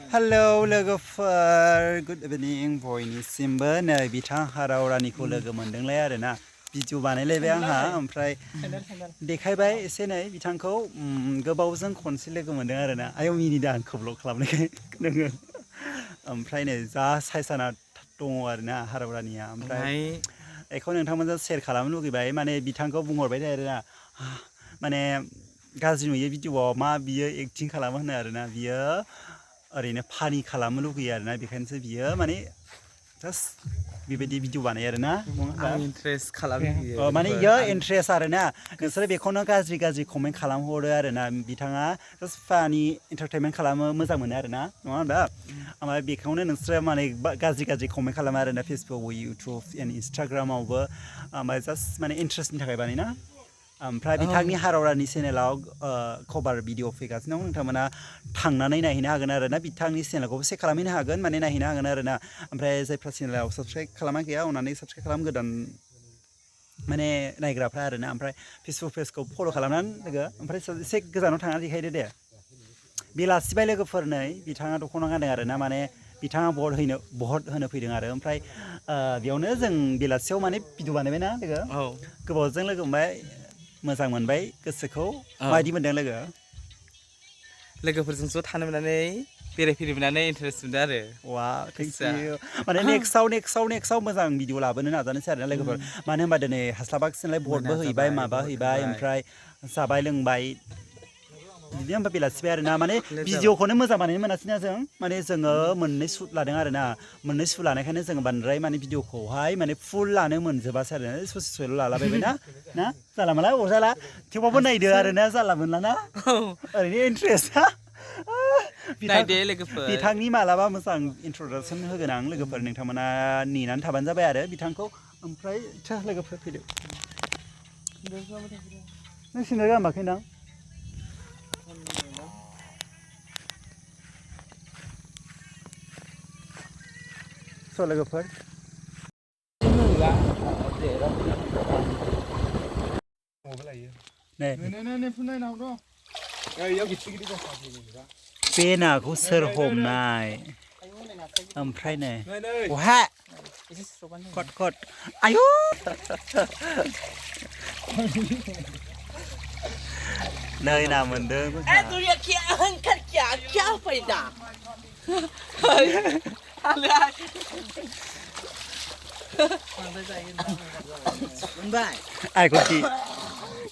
Hello लोगोफोर good इभिनिं बयनिसिमबो नै बिथां हाराव रानिखौ लोगो मोनदोंलाय आरोना भिडिअ बानायलायबाय आंहा ओमफ्राय देखायबाय एसे नै बिथांखौ गोबावजों खनसे लोगो मोनदों आरोना आयौ मिनिदों आंखौ ब्लग खालामनायखाय नोङो ओमफ्राय नै जा साइसाना दङ आरोना हाराव रानिया ओमफ्राय बेखौ नोंथांमोनजों शेयार खालामनो लुगैबाय माने बिथांखौ बुंहरबाय थायो आरोना माने गाज्रि नुयो भिडिअआव मा बियो एक्टिं खालामो होनो आरोना बियो ओरैनो फानि खालामनो लुगैयो आरोना बेखायनोसो बियो माने जास्ट बेबायदि भिडिअ बानायो आरोना आं इन्ट्रेस्ट खालामो माने इयो इन्ट्रेस्ट आरोना नोंसोरो बेखौनो गाज्रि कमेन्ट खालामहरो आरोना बिथाङा जास्ट फानि एन्टारटेनमेन्ट खालामो मोजां मोनो आरोना नङा होनबा ओमफ्राय बेखौनो नोंसोरो माने गाज्रि कमेन्ट खालामो आरोना फेसबुक इउटुब एन्ड इन्सटाग्रामावबो ओमफ्राय जास्ट माने इन्ट्रेस्टनि थाखाय बानायना ओमफ्राय बिथांनि हाराव रानि चेनेलाव कभार भिडिअ फैगासिनो दं नोंथांमोना थांनानै नायहैनो हागोन आरोना बिथांनि चेनेलखौबो चेक खालामहैनो हागोन माने नायहैनो हागोन आरोना ओमफ्राय जायफ्रा चेनेलाव साबसक्राइब खालामा गैया अननानै साबसक्राइब खालाम गोदान माने नायग्राफ्रा आरोना ओमफ्राय फेसबुक पेजखौ फल' खालामनानै लोगो ओमफ्राय एसे गोजानाव थांनानै देखायदो दे बेलासिबाय लोगोफोर नै बिथाङा दख'ना गानदों आरोना माने बिथाङा भट होनो फैदों आरो ओमफ्राय बेयावनो जों बेलासियाव माने भिडिअ बानायबायना लोगो गोबावजों लोगो मोनबाय मोजां मोनबाय गोसोखौ माबायदि मोनदों लोगो लोगोफोरजों ज' थानो मोननानै बेरायफैनो मोननानै इन्टारेस्ट मोनदों आरो वा थेंक इउ माने नेक्स्टआव मोजां भिडिअ लाबोनो नाजानोसै आरोना लोगोफोर मानो होनबा दिनै हास्लाबाखिसै नालाय भटबो हैबाय माबा हैबाय ओमफ्राय जाबाय लोंबाय बिदि ओमफ्राय बेलासिबाय आरोना माने भिडिअखौनो मोजां बानायनो मोनासैना जों माने जोङो मोननै सुट लादों आरोना मोननै सुट लानायखायनो जोङो बांद्राय माने भिडिअखौहाय माने फुल लानो मोनजोबासै आरो ससेल' लालाबायबाय ना जाला माला अरजाला थेवबाबो नायदो आरोना जाला मोनला ना ओरैनो इन्ट्रेस्ट बिथांनि मालाबा मोजां इन्ट्रडाक्सन होगोन आं लोगोफोर नोंथांमोना नेनानै थाबानो जाबाय आरो बिथांखौ ओमफ्राय लोगोफोर फैदो नों सिन्देल गानमाखैदां लोगोफोर बे नाखौ सोर हमनाय ओमफ्राय नै बहा खट आयु नै ना मोनदों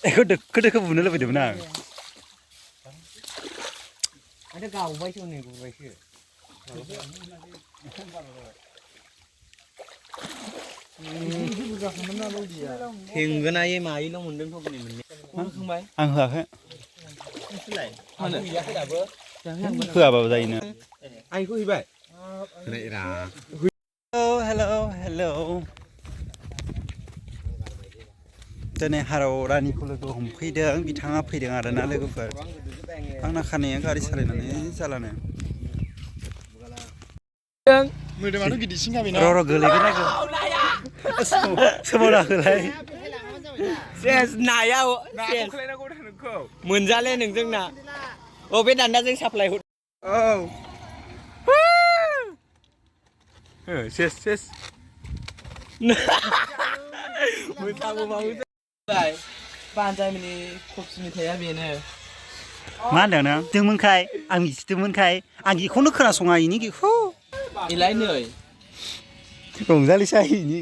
एखौ दोखो बुनो लुबैदोंमोन आं थेंगोनायै मायैल' मोनदों थ'बुनि मोननै आं होआखै होआबाबो जायोनो आंखौ हैबाय हेलौ दिनै हाराव रानिखौ लोगो हमफैदों बिथाङा फैदों आरोना लोगोफोर आंना खानाया गारि सालायनानै जालानो मोदोमाथ' गिदिरसिन जाबायना र' गोलैगोन सोमावनाखोलाय नाया मोनजाले नोंजों ना बे दान्दाजों साप्लाय सेस बानजायमोननि खफि मेथाइया बेनो मा होनदों नों दोंमोनखाय आं मिथिदोंमोनखाय आं बेखौनो खोनासङा इनि बेखौ इलाय नै रंजालि साहिनि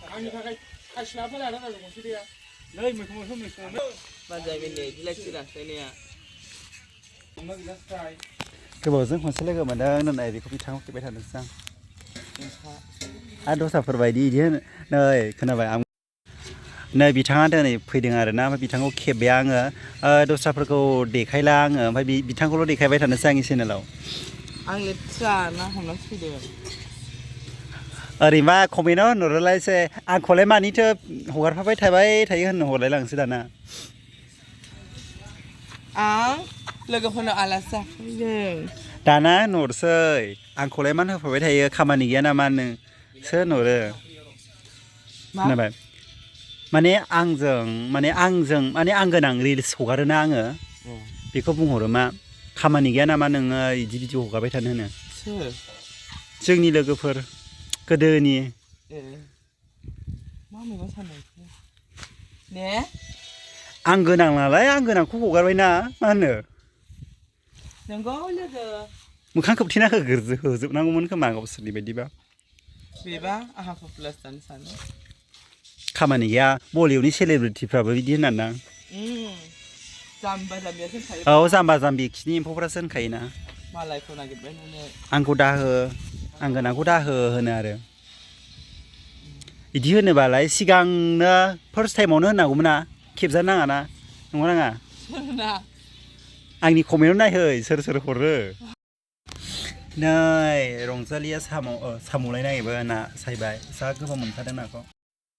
आंनि थाखाय खासिना फैलानो आरो गंसे दैया नै मैखुन बानजायमोननि बिलाइ थिरास्लायनाया गोबावजों खनसे लोगो मोनदों नाथाय बेखौ बिथाङा फैबाय थादोंसो आं दस्राफोर बायदि बिदि होनो नै खोनाबाय आं नै बिथाङा दिनै फैदों आरोना ओमफ्राय बिथांखौ खेबबाय आङो दस्राफोरखौ देखायला आङो ओमफ्राय बिथांखौल' देखायबाय थानोसै आंनि चेनेलाव आं लेथ्रा ना हमनासो फैदों ओरैमा कमेन्टआव होनहरोलायसै आंखौलाय मानिथो हगारफाबाय थायो होननो हरलायलांसै दाना आं लोगोफोरनो आलासि जाफैदों दाना होनहरसै आंखौलाय मानो होफाबाय थायो खामानि गैया नामा नोंसो होनहरो खोनाबाय माने आंजों आं गोनां रिल्स हगारोना आङो बेखौ बुंहरो मा खामानि गैया नामा नोङो इदि भिडिअ हगारबाय थानो होनो ชื่อ जोंनि लोगोफोर गोदोनि ว่ามึงว่าฉันไหนเนี่ย आं गोनां नालाय आं गोनांखौ हगारबायना मा होनो ยังก็เลือก मोखां खोबथेना होजोबनांगौमोन खोमा गावसोरनि बायदिबा บีบ้าอาหารของ plus สัน खामानि गैया बलिउडनि सेलेब्रिटिफ्राबो बिदि होननानै ना จำประจำเยอะขึ้นใคร औ जाम्बा जाम्बि खिनि एम्फौफ्रासो होनखायोना มาอะไรคนอากิบไว้นั่นเนี่ย आंखौ दाहो आं गोनांखौ दाहो होनो आरो बिदि होनोबालाय सिगांनो फार्स्ट टाइमावनो होननांगौमोन ना खेबजानो नाङा ना नंगौ नाङा นะ आंनि कमेन्टआव नायहै सोर सोर हरो नै रंजालिया साम'लाय नागिरबो ना सायबाय जा गोबाव मोनखादों नाखौ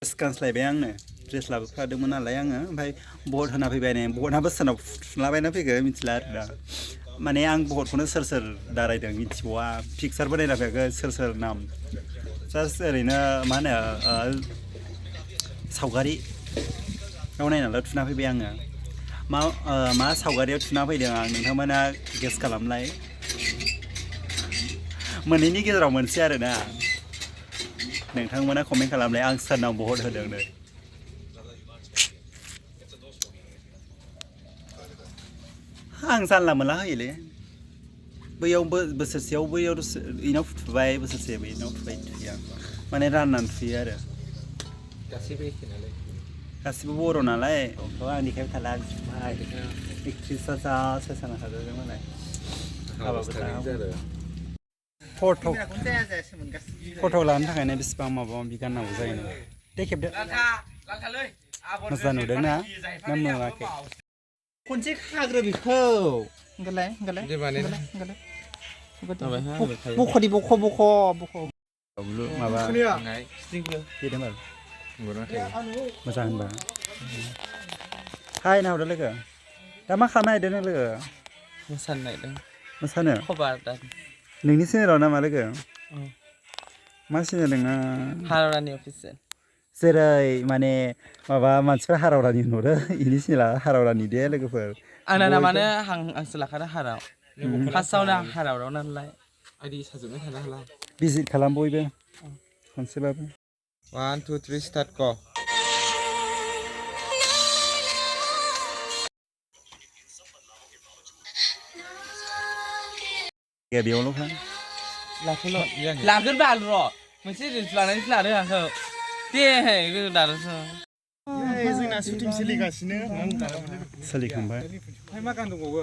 ड्रेस गानस्लायबाय आंनो ड्रेस लाबोखादोंमोन नालाय आङो ओमफ्राय बहत होना फैबाय नै बहतनाबो सोरनाव फुलाबायना फैगोन मिथिला आरो दा माने आं बहतखौनो सोर सोर दारायदों मिथिबावा पिकचारबो नायना फैयाखै सोर सोर नाम जास्ट ओरैनो मा होनो सावगारियाव नायनानैल' थुना फैबाय आङो मा सावगारियाव थुना फैदों आं नोंथांमोना गेस खालामलाय मोननैनि गेजेराव मोनसे आरोना नोंथांमोना कमेन्ट खालामलाय आं सोरनाव बहत होदों नै आं जानला मोनला होयोलै बैयाव बोसोरसेयाव बैयाव इनाव फुथुबाय बोसोरसे बैनाव फुबाय थुयो आं माने राननानै थुयो आरो गासिबो बर' नालाय आंनि खायाव थाला एक्ट्रिसआ जा सायसाना थादों मालाय फट' लानो थाखायनो बेसेबां माबा माबि गाननांगौ जायो दे खेबदो मोजां नुदों ना नुवाखै खनसे खाग्रो बेखौ बख'दि बख' माबा देदों मोजां होनबा हाय नाहरदो लोगो दा मा खालामनो नागिरदों नों लोगो มาสั่นไหนเด้อ मोसानो ขอบาดัน नोंनि चेनेलाव नामा लोगो मा चेनेल नोंना ฮารานีออฟฟิเซล जेरै माने माबा मानसिफ्रा हारावरानि होनहरो इनि चेनेला हारावरानि दे लोगोफोर อันนั้นนะมันเนี่ยหังสลักคาร์ฮาราวพัสเซานะฮาราวแล้วนั่นไร ID 사주면 되나 할라. भिजिट खालाम बयबो खनसेबाबो 1, 2, 3 start go. गे बेयावल'खा ลาขึ้นรถลาขึ้นบ้านหรอมันชื่อหลานนั้นหลานด้วยเหรอเตี้ยเฮ้ยก็ด่าแล้วสิ जोंना शुटिं सोलिगासिनो सोलिखांबाय ओमफ्राय मा गान दंबावो